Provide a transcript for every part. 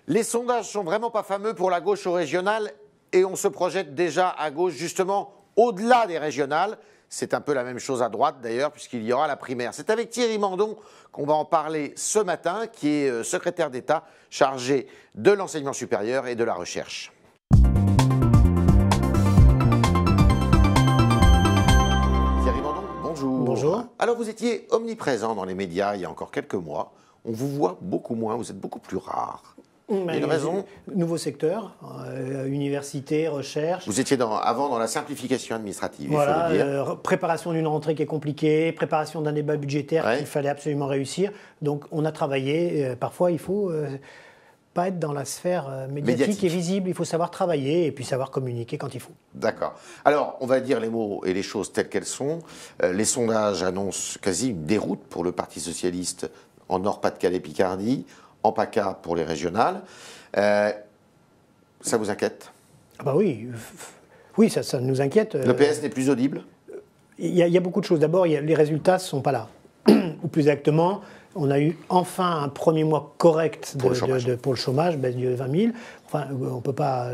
Les sondages sont vraiment pas fameux pour la gauche au régional et on se projette déjà à gauche justement au-delà des régionales. C'est un peu la même chose à droite d'ailleurs puisqu'il y aura la primaire. C'est avec Thierry Mandon qu'on va en parler ce matin, qui est secrétaire d'État chargé de l'enseignement supérieur et de la recherche. Thierry Mandon, bonjour. Bonjour. Alors vous étiez omniprésent dans les médias il y a encore quelques mois. On vous voit beaucoup moins, vous êtes beaucoup plus rare. Il y a une raison. Nouveau secteur, université, recherche. Vous étiez avant dans la simplification administrative, voilà, il faut le dire. Préparation d'une rentrée qui est compliquée, préparation d'un débat budgétaire qu'il fallait absolument réussir. Donc on a travaillé. Parfois il faut pas être dans la sphère médiatique et visible. Il faut savoir travailler et puis savoir communiquer quand il faut. D'accord. Alors on va dire les mots et les choses telles qu'elles sont. Les sondages annoncent quasi une déroute pour le Parti socialiste en Nord-Pas-de-Calais-Picardie. En PACA pour les régionales. Ça vous inquiète? Ah bah oui, oui, ça nous inquiète. Le PS n'est plus audible? Il y a beaucoup de choses. D'abord, les résultats ne sont pas là. Ou plus exactement, on a eu enfin un premier mois correct pour le chômage, baisse de 20 000. Enfin, on ne peut pas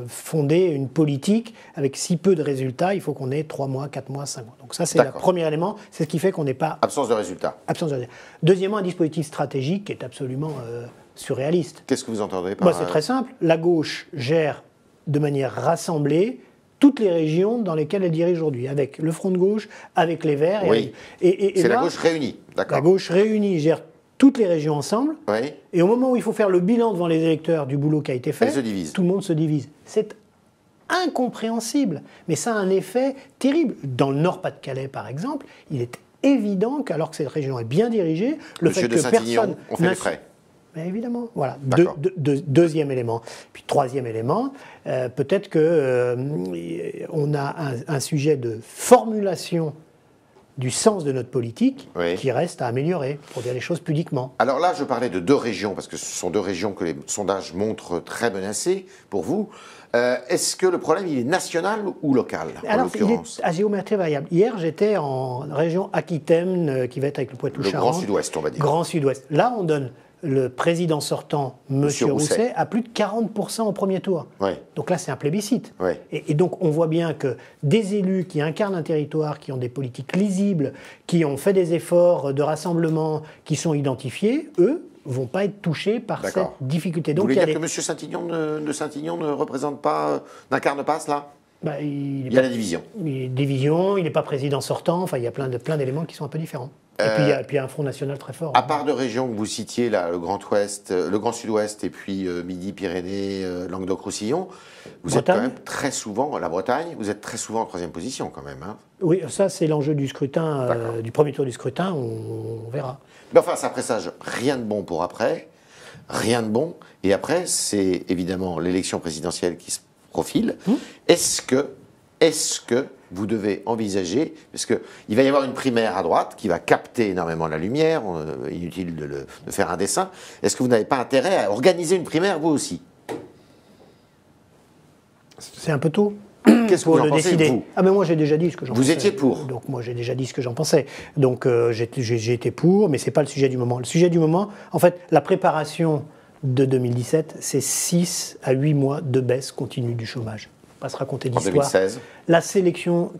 fonder une politique avec si peu de résultats. Il faut qu'on ait 3 mois, 4 mois, 5 mois. Donc ça, c'est le premier élément. C'est ce qui fait qu'on n'est pas... Absence de résultats. Absence de résultats. Deuxièmement, un dispositif stratégique qui est absolument surréaliste. Qu'est-ce que vous entendez par... C'est très simple. La gauche gère de manière rassemblée toutes les régions dans lesquelles elle dirige aujourd'hui, avec le Front de gauche, avec les Verts. Oui. C'est la gauche réunie, d'accord. La gauche réunie gère toutes les régions ensemble, oui. Et au moment où il faut faire le bilan devant les électeurs du boulot qui a été fait, tout le monde se divise. C'est incompréhensible, mais ça a un effet terrible. Dans le Nord-Pas-de-Calais, par exemple, il est évident qu'alors que cette région est bien dirigée, le fait que personne... on fait les frais. Mais évidemment, voilà. Deuxième élément. Puis troisième élément, peut-être qu'on a un sujet de formulation du sens de notre politique qui reste à améliorer, pour dire les choses pudiquement. Alors là, je parlais de 2 régions, parce que ce sont 2 régions que les sondages montrent très menacées pour vous. Est-ce que le problème, il est national ou local, en l'occurrence? Il est à géométrie variable. Hier, j'étais en région Aquitaine, qui va être avec le Poitou-Charentes. Le Grand Sud-Ouest, on va dire. Grand Sud-Ouest. Là, on donne le président sortant, M. Rousset, à plus de 40% au premier tour. Donc là, c'est un plébiscite. Et donc, on voit bien que des élus qui incarnent un territoire, qui ont des politiques lisibles, qui ont fait des efforts de rassemblement, qui sont identifiés, eux, vont pas être touchés par cette difficulté. Donc, vous voulez dire que M. Saint-Ignon ne représente pas, n'incarne pas cela? Il y a la division. Il n'est pas président sortant, enfin, il y a plein d'éléments qui sont un peu différents. Et puis il y a un Front National très fort. À part de régions que vous citiez, là, le Grand Ouest, le Grand Sud-Ouest et puis Midi-Pyrénées, Languedoc-Roussillon, vous êtes quand même très souvent, la Bretagne, vous êtes très souvent en 3e position quand même. Hein. Oui, ça c'est l'enjeu du scrutin, du premier tour du scrutin, on verra. Mais enfin, ça présage rien de bon pour après, rien de bon. Et après, c'est évidemment l'élection présidentielle qui se profile. Est-ce que vous devez envisager, parce qu'il va y avoir une primaire à droite qui va capter énormément la lumière, inutile de faire un dessin, est-ce que vous n'avez pas intérêt à organiser une primaire vous aussi? C'est un peu tôt. Qu'est-ce que vous en pensez, vous? Ah mais moi j'ai déjà dit ce que j'en pensais. Vous étiez pour? Donc moi j'ai déjà dit ce que j'en pensais. Donc j'ai été pour, mais c'est pas le sujet du moment. Le sujet du moment, en fait, la préparation de 2017, c'est 6 à 8 mois de baisse continue du chômage. Pas se raconter d'histoire. En 2016. La sélection,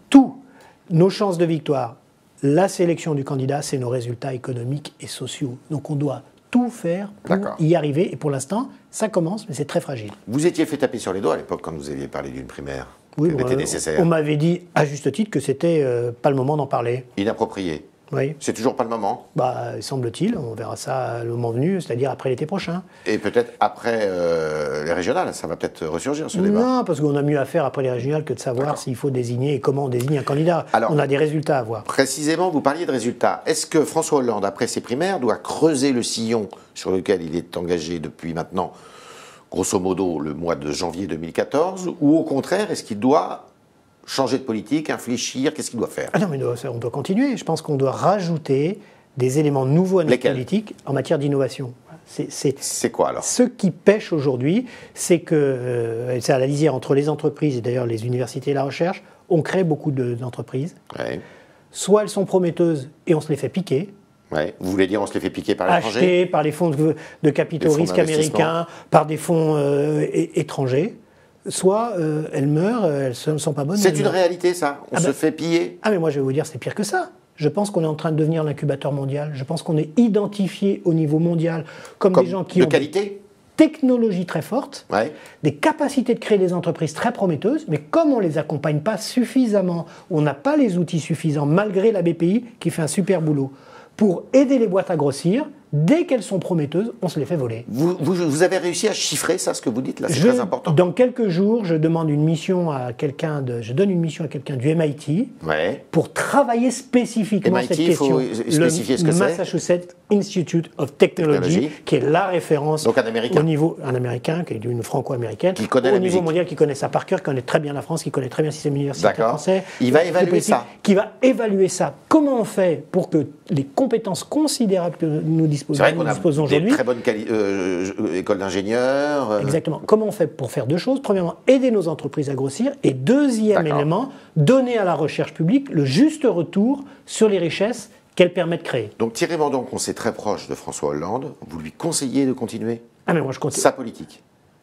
nos chances de victoire, la sélection du candidat, c'est nos résultats économiques et sociaux. Donc on doit tout faire pour y arriver. Et pour l'instant, ça commence, mais c'est très fragile. Vous étiez fait taper sur les doigts à l'époque quand vous aviez parlé d'une primaire. Oui, était nécessaire. On m'avait dit, à juste titre, que c'était pas le moment d'en parler. Inapproprié. Oui. C'est toujours pas le moment? Semble-t-il, on verra ça le moment venu, c'est-à-dire après l'été prochain. Et peut-être après les régionales, ça va peut-être ressurgir ce débat? Non, parce qu'on a mieux à faire après les régionales que de savoir s'il faut désigner et comment on désigne un candidat. Alors, on a des résultats à voir. Précisément, vous parliez de résultats. Est-ce que François Hollande, après ses primaires, doit creuser le sillon sur lequel il est engagé depuis maintenant, grosso modo, le mois de janvier 2014, ou au contraire, est-ce qu'il doit changer de politique, infléchir, qu'est-ce qu'il doit faire? Non, mais on doit continuer. Je pense qu'on doit rajouter des éléments nouveaux à notre politique en matière d'innovation. C'est quoi alors? Ce qui pêche aujourd'hui, c'est que, c'est à la lisière entre les entreprises et d'ailleurs les universités et la recherche, on crée beaucoup d'entreprises. Soit elles sont prometteuses et on se les fait piquer, Ouais. Vous voulez dire on se les fait piquer par l'étranger? Achetés par les fonds de capitaux risques américains, par des fonds étrangers. Soit elles meurent, elles ne sont pas bonnes. C'est une réalité, ça. On se fait piller. Ah mais moi je vais vous dire, c'est pire que ça. Je pense qu'on est en train de devenir l'incubateur mondial. Je pense qu'on est identifié au niveau mondial comme des gens qui ont qualité, des technologies très fortes, des capacités de créer des entreprises très prometteuses, mais comme on ne les accompagne pas suffisamment, on n'a pas les outils suffisants, malgré la BPI qui fait un super boulot, pour aider les boîtes à grossir. Dès qu'elles sont prometteuses, on se les fait voler. Vous avez réussi à chiffrer ça, ce que vous dites là, c'est très important. Dans quelques jours, je donne une mission à quelqu'un du MIT pour travailler spécifiquement cette question. MIT, il faut spécifier ce que c'est. Massachusetts Institute of Technology, qui est la référence. Donc un Américain. Au niveau, un Américain, qui est une franco-américaine. Qui connaît au niveau mondial, qui connaît ça par cœur, qui connaît très bien la France, qui connaît très bien le système universitaire français. Il va évaluer ça. Qui va évaluer ça. Comment on fait pour que les compétences considérables que nous disposons aujourd'hui. Très bonne école d'ingénieurs. Exactement. Comment on fait pour faire deux choses? Premièrement, aider nos entreprises à grossir. Et deuxième élément, donner à la recherche publique le juste retour sur les richesses qu'elle permet de créer. Donc Thierry Mandon, qu'on sait très proche de François Hollande, vous lui conseillez de continuer mais moi je continue. sa politique?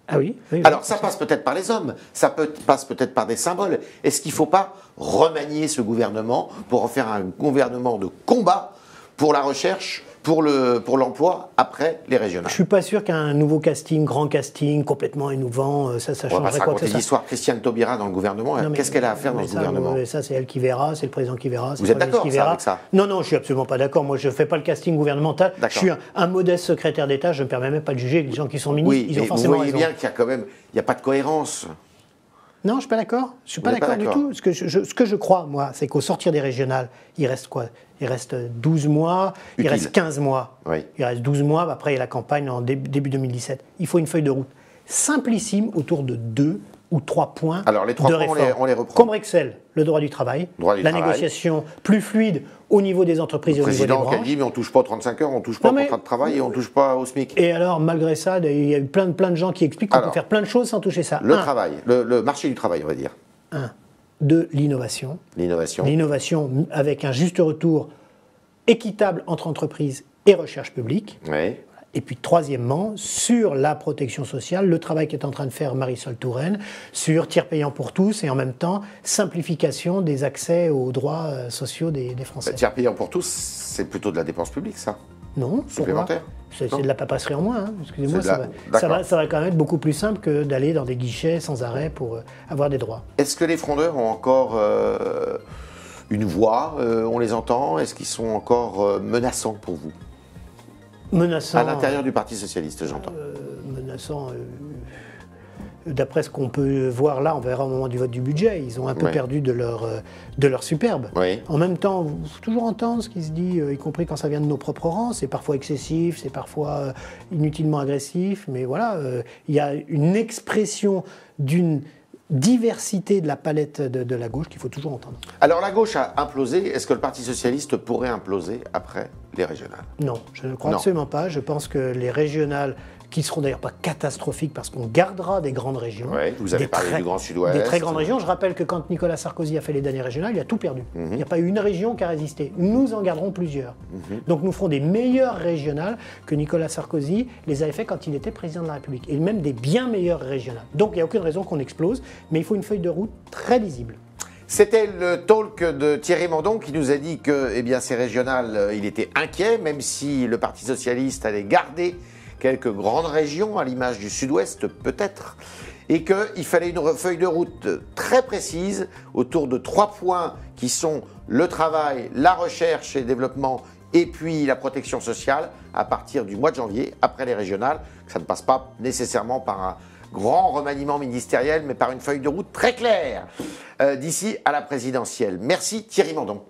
Ah oui, Alors ça passe peut-être par les hommes, ça passe peut-être par des symboles. Est-ce qu'il ne faut pas remanier ce gouvernement pour en faire un gouvernement de combat pour la recherche, pour l'emploi après les régionales? Je ne suis pas sûr qu'un nouveau casting, grand casting, complètement innovant, ça changerait quoi que ce soit. On va pas se raconter l'histoire. Christiane Taubira dans le gouvernement, qu'est-ce qu'elle a à faire dans ce gouvernement? Ça, c'est elle qui verra, c'est le président qui verra. Vous êtes d'accord avec ça? Non, je ne suis absolument pas d'accord. Moi, je ne fais pas le casting gouvernemental. Je suis un modeste secrétaire d'État, je ne me permets même pas de juger les gens qui sont ministres. Ils ont forcément raison. Vous voyez bien qu'il y a quand même, il n'y a pas de cohérence. Non, je ne suis pas d'accord. Je ne suis pas d'accord du tout. Ce que je crois, moi, c'est qu'au sortir des régionales, il reste quoi? Il reste 12 mois, il reste 15 mois. Il reste 12 mois, après il y a la campagne en début 2017. Il faut une feuille de route simplissime autour de 2 ou 3 points. Alors les 3 points, on les reprend. Comme Rexel, le droit du travail, négociation plus fluide au niveau des entreprises et au niveau des branches. Le président qui a dit, mais on ne touche pas aux 35 heures, on ne touche pas au contrat de travail et on ne touche pas au SMIC. Et alors, malgré ça, il y a eu plein de gens qui expliquent qu'on peut faire plein de choses sans toucher ça. Le travail, le marché du travail, on va dire. De l'innovation. L'innovation avec un juste retour équitable entre entreprises et recherche publique. Et puis troisièmement, sur la protection sociale, le travail qu'est en train de faire Marisol Touraine, sur tiers payant pour tous et en même temps simplification des accès aux droits sociaux des Français. Tiers payant pour tous, c'est plutôt de la dépense publique, ça? Non, supplémentaire. C'est de la papasserie en moins. Excusez-moi, ça va quand même être beaucoup plus simple que d'aller dans des guichets sans arrêt pour avoir des droits. Est-ce que les frondeurs ont encore une voix? On les entend? Est-ce qu'ils sont encore menaçants pour vous? Menaçant. À l'intérieur du Parti Socialiste, j'entends. Menaçant. D'après ce qu'on peut voir là, on verra au moment du vote du budget, ils ont un peu perdu de leur superbe. En même temps, il faut toujours entendre ce qui se dit, y compris quand ça vient de nos propres rangs. C'est parfois excessif, c'est parfois inutilement agressif, mais voilà, il y a une expression d'une diversité de la palette de la gauche qu'il faut toujours entendre. Alors la gauche a implosé. Est-ce que le Parti Socialiste pourrait imploser après les régionales? Non, je ne crois absolument pas. Je pense que les régionales, qui ne seront d'ailleurs pas catastrophiques parce qu'on gardera des grandes régions. Vous avez parlé du Grand Sud-Ouest. Des très grandes régions. Je rappelle que quand Nicolas Sarkozy a fait les dernières régionales, il a tout perdu. Il n'y a pas eu une région qui a résisté. Nous en garderons plusieurs. Donc nous ferons des meilleures régionales que Nicolas Sarkozy les avait fait quand il était président de la République. Et même des bien meilleures régionales. Donc il n'y a aucune raison qu'on explose, mais il faut une feuille de route très lisible. C'était le talk de Thierry Mandon qui nous a dit que ces régionales, il était inquiet, même si le Parti Socialiste allait garder quelques grandes régions, à l'image du Sud-Ouest peut-être, et qu'il fallait une feuille de route très précise autour de 3 points qui sont le travail, la recherche et le développement, et puis la protection sociale à partir du mois de janvier, après les régionales, que ça ne passe pas nécessairement par un grand remaniement ministériel, mais par une feuille de route très claire d'ici à la présidentielle. Merci Thierry Mandon.